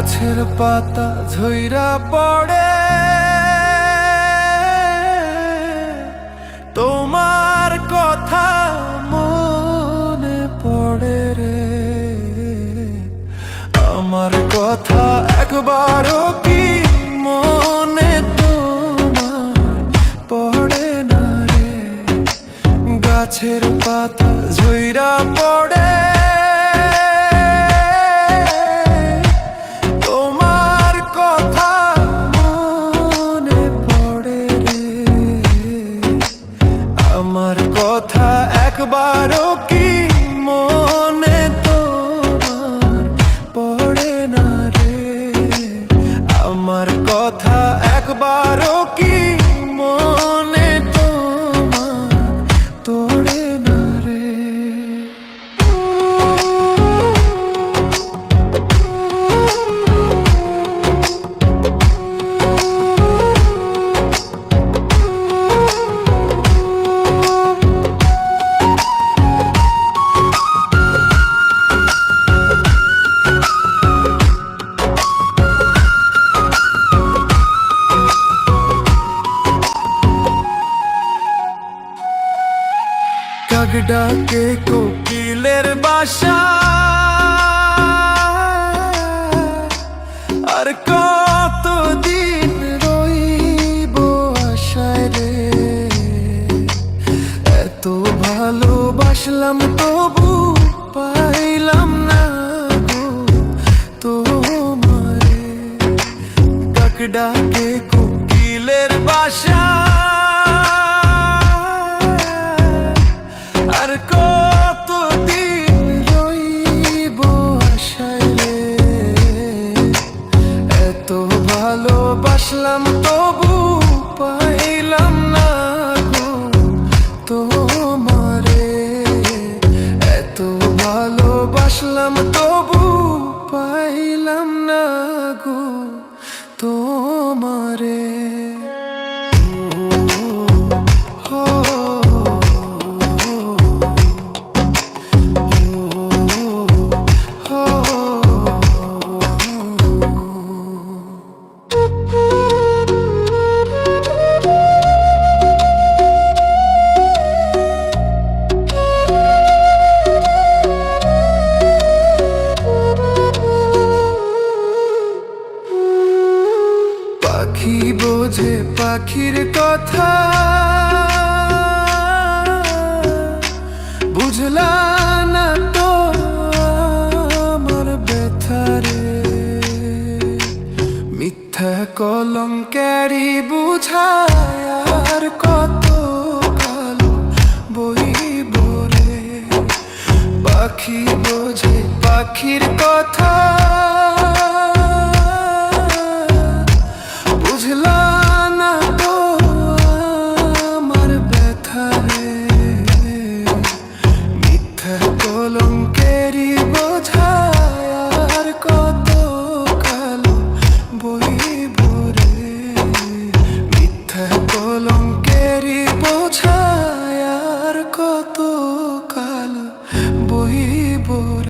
গাছের পাতা ঝইরা পড়ে, তোমার কথা মনে পড়ে রে। আমার কথা একবারও কি মনে তোমার পড়ে না রে? গাছের পাতা ঝইরা পড়ে, তোমার কথা মনে পড়ে রে। আমার কথা একবারও কি মনে তোমার পড়ে না রে? আমার কথা একবারও কি মনে তোমার পড়ে না রে? কাক ডাকে কোকিলের বাসা, আর কতদিন রইব আশায় রে। এত ভালোবাসলাম তবু পাইলাম না গো তোমারে। কাক ডাকে কোকিলের বাসা, আর কতদিন রইব আশায় রে। এত ভালোবাসলাম তবু পাইলাম না গো তোমারে। এত ভালোবাসলাম তবু পাইলাম না গো তোমারে। পাখি বোঝে পাখির কথা, বুঝলা না তো আমার ব্যথা রে। মিথ্যা কলঙ্কেরই বুঝায় আর কত কালো বইব রে। পাখি বোঝে পাখির কথা,